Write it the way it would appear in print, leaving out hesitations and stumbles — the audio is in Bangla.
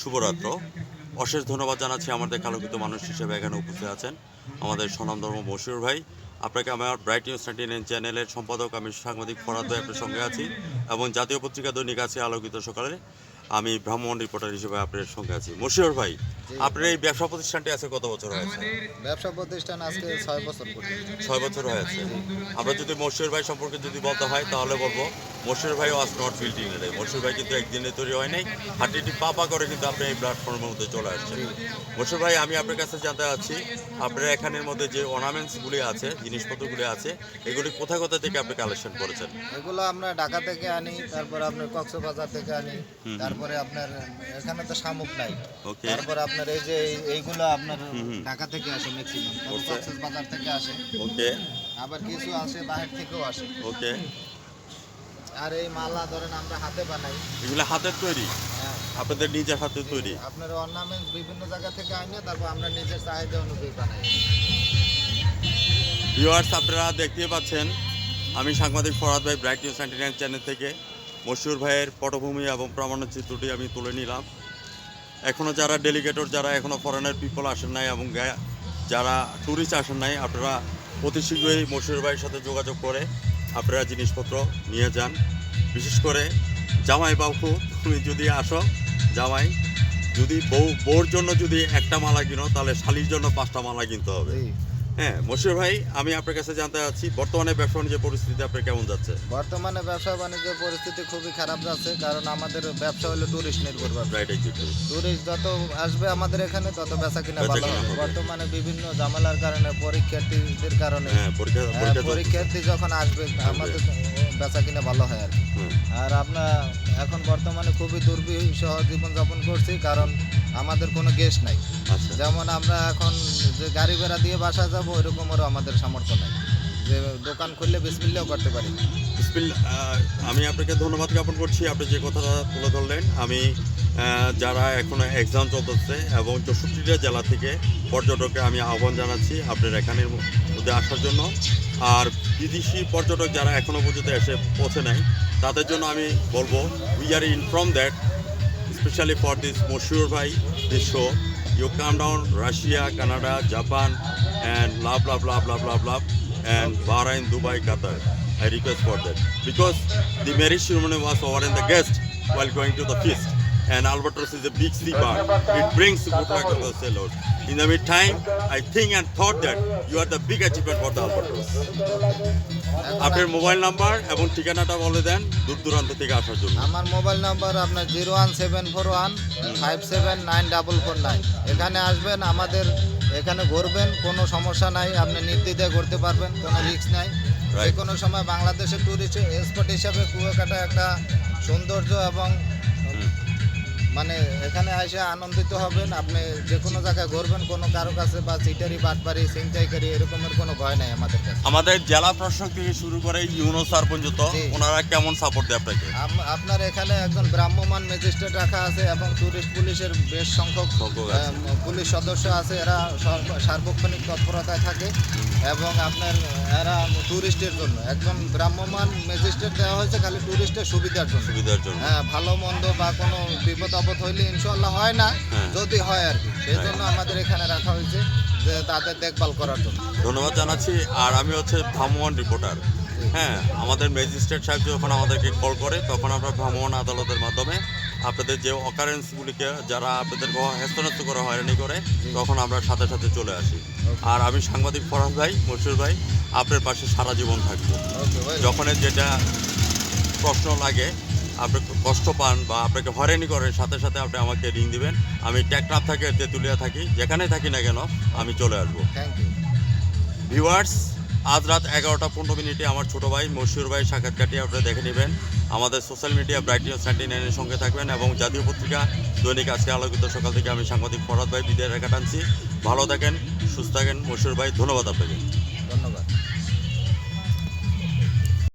শুভরাত্র। অশেষ ধন্যবাদ জানাচ্ছি আমাদের আলোকিত মানুষ হিসেবে এখানে উপস্থিত আছেন আমাদের স্বনামধন্য মশিউর ভাই। আপনাকে আমার ব্রাইট নিউজ 99 চ্যানেলের সম্পাদক, আমি সাংবাদিক ফরাদ ভাই আপনার সঙ্গে আছি, এবং জাতীয় পত্রিকা দৈনিক আছে আলোকিত সকালে আমি ভ্রাম্যমাণ রিপোর্টার হিসেবে আপনার সঙ্গে আছি। মশিউর ভাই, আপনার এই ব্যবসা প্রতিষ্ঠানটি আছে কত বছর হয়েছে? ব্যবসা প্রতিষ্ঠান আজকে 6 বছর পর্যন্ত। 6 বছর হয়েছে। আমরা যদি মশিউর ভাই সম্পর্কে যদি বলতে হয় তাহলে বলবো মশিউর ভাই was not built in a day. Mashiur ভাই কিন্তু একদিনে তৈরি হয় নাই, হাঁটিটি পা করে কিন্তু আপনি এই প্ল্যাটফর্মের মধ্যে চলে আসছেন। মশিউর ভাই, আমি আপনার কাছে জানতে চাচ্ছি আপনার এখানের মধ্যে যে অর্নামেন্টসগুলি আছে, জিনিসপত্রগুলি আছে, এগুলি কোথায় কোথা থেকে আপনি কালেকশন করেছেন? এগুলো আমরা ঢাকা থেকে আনি, তারপর আপনার কক্সবাজার থেকে আনি, তারপরে আপনার এখানে তো শামুক নাই, ওকে, তারপর আপনার এই যে এইগুলো আপনার ঢাকা থেকে আসে ম্যাক্সিমাম, কক্সবাজার থেকে আসে, ওকে, আবার কিছু আসে বাহির থেকেও আসে। ওকে। আর এই মালা ধরেন আমরা হাতে বানাই। এগুলো হাতের তৈরি, হ্যাঁ, আপনাদের নিজের হাতের তৈরি? আপনার অর্নামেন্টস বিভিন্ন জায়গা থেকে আনি, তারপর আমরা নিজের চাহিদা অনুযায়ী বানাই। ভিউয়ার্স, আপনারা দেখতেই পাচ্ছেন আমি সাংবাদিক ফরাদ ভাই, ব্রাইট নিউজ 99 চ্যানেল থেকে মশিউর ভাইয়ের পটভূমি এবং প্রামাণ্য চিত্রটি আমি তুলে নিলাম। এখনও যারা ডেলিগেটর, যারা এখনও ফরেনার পিপল আসেন নাই এবং যারা ট্যুরিস্ট আসেন নাই, আপনারা অতি শীঘ্রই মশিউর ভাইয়ের সাথে যোগাযোগ করে আপনারা জিনিসপত্র নিয়ে যান। বিশেষ করে জামাই বাবু, তুমি যদি আসো, জামাই যদি বউর জন্য যদি একটা মালা কিনো তাহলে শালির জন্য 5টা মালা কিনতে হবে। হ্যাঁ মশিউর ভাই, আমি আপনার কাছে জানতে চাচ্ছি বর্তমানে ব্যবসা বাণিজ্যের পরিস্থিতি আপনার কেমন যাচ্ছে? বর্তমানে ব্যবসা বাণিজ্যের পরিস্থিতি খুবই খারাপ যাচ্ছে, কারণ আমাদের ব্যবসা হলো টুরিস্ট নির্ভর ব্যবসা। Right, exactly. টুরিস্ট যত আসবে আমাদের এখানে তত বেচা কিনা ভালো বেচাকেনা হবে। হবে। বর্তমানে বিভিন্ন ঝামেলার কারণে, পরীক্ষার্থীদের কারণে, হ্যাঁ, পরীক্ষার্থী যখন আসবে আমাদের বেচা কিনা ভালো হয় আর কি। আর আমরা এখন বর্তমানে খুবই দুর্বিষহ জীবনযাপন করছি, কারণ আমাদের কোনো গেস্ট নাই। আচ্ছা, যেমন আমরা এখন যে গাড়ি ভাড়া দিয়ে বাসা যাবো, ওইরকমও আমাদের সামর্থ্য নাই যে দোকান খুললে বিসমিল্লাও করতে পারি না। আমি আপনাকে ধন্যবাদ জ্ঞাপন করছি, আপনি যে কথাটা তুলে ধরলেন। আমি যারা এখনো এক্সাম চলতেছে এবং 64টা জেলা থেকে পর্যটককে আমি আহ্বান জানাচ্ছি আপনার এখানের মধ্যে আসার জন্য। আর বিদেশি পর্যটক যারা এখনও পর্যন্ত এসে পৌঁছে নাই, তাদের জন্য আমি বলবো we are inform that specially for this Moshiur ভাই this show, you come down Russia, Canada, Japan, and blah, and Bahrain, Dubai, Qatar. I request for that. Because the marriage ceremony was over in the guest while going to the feast. And albatross is a big sea bird. It brings good luck to the sailors. In the meantime, I think and thought that you are the big achievement for the albatross. আপনার মোবাইল নাম্বার এবং ঠিকানাটা বলে দেন দূর দূরান্ত থেকে আসার জন্য। আমার মোবাইল নাম্বার আপনার 01741579449। এখানে আসবেন, আমাদের এখানে ঘুরবেন, কোনো সমস্যা নাই, আপনি নির্দ্বিধায় ঘুরতে পারবেন, কোনো রিস্ক নাই। যে কোনো সময় বাংলাদেশের ট্যুরিস্ট স্পট হিসাবে কুয়াকাটা একটা সৌন্দর্য, এবং মানে এখানে এসে আনন্দিত হবেন। আপনি যে কোনো জায়গায় ঘুরবেন, কোনো কারো কাছে বা চিটারি বাটপারি ছিনতাইকারী এরকমের কোনো ভয় নাই আমাদের কাছে। আমাদের জেলা প্রশাসক থেকে শুরু করে ইউনো স্যার পর্যন্ত ওনারা কেমন সাপোর্ট দেয় আপনাকে? আপনার এখানে একজন ভ্রাম্যমাণ ম্যাজিস্ট্রেট রাখা আছে এবং টুরিস্ট পুলিশের বেশ সংখ্যক পুলিশ সদস্য আছে। এরা সার্বক্ষণিক তৎপরতায় থাকে, এবং আপনার এরা টুরিস্টের জন্য একজন ভ্রাম্যমাণ ম্যাজিস্ট্রেট দেওয়া হয়েছে খালি টুরিস্টের সুবিধার জন্য। হ্যাঁ, ভালো মন্দ বা কোনো বিপদ আপদ হইলে ইনশাল্লাহ হয় না, যদি হয় আর কি, সেই জন্য আমাদের এখানে রাখা হয়েছে যে তাদের দেখভাল করার জন্য। ধন্যবাদ জানাচ্ছি। আর আমি হচ্ছে ভ্রাম্যমাণ রিপোর্টার। হ্যাঁ, আমাদের ম্যাজিস্ট্রেট সাহেব যখন আমাদেরকে কল করে তখন আমরা ভ্রাম্যমাণ আদালতের মাধ্যমে আপনাদের যে অকারেন্সগুলিকে যারা আপনাদেরকে হেস্তনেস্ত করে হয়রানি করে, তখন আমরা সাথে সাথে চলে আসি। আর আমি সাংবাদিক ফরাজ ভাই, মশিউর ভাই, আপনার পাশে সারা জীবন থাকবো। যখন যেটা প্রশ্ন লাগে, আপনি কষ্ট পান বা আপনাকে হয়রানি করেন, সাথে সাথে আপনি আমাকে রিং দিবেন। আমি টেকনাফ থেকে তেঁতুলিয়া থাকি, যেখানে থাকি না কেন আমি চলে আসবো। Thank you. ভিউয়ার্স, আজ রাত 11:15 আমার ছোটো ভাই মশিউর ভাই সাক্ষাৎকারটি আপনারা দেখে নেবেন। আমাদের সোশ্যাল মিডিয়া ব্রাইট নিউজ 99-এর সঙ্গে থাকবেন, এবং জাতীয় পত্রিকা দৈনিক আজকে আলোকিত সকাল থেকে আমি সাংবাদিক ফরাদ ভাই বিদায় রেখা টানছি। ভালো থাকেন, সুস্থ থাকেন মশিউর ভাই, ধন্যবাদ আপনাকে।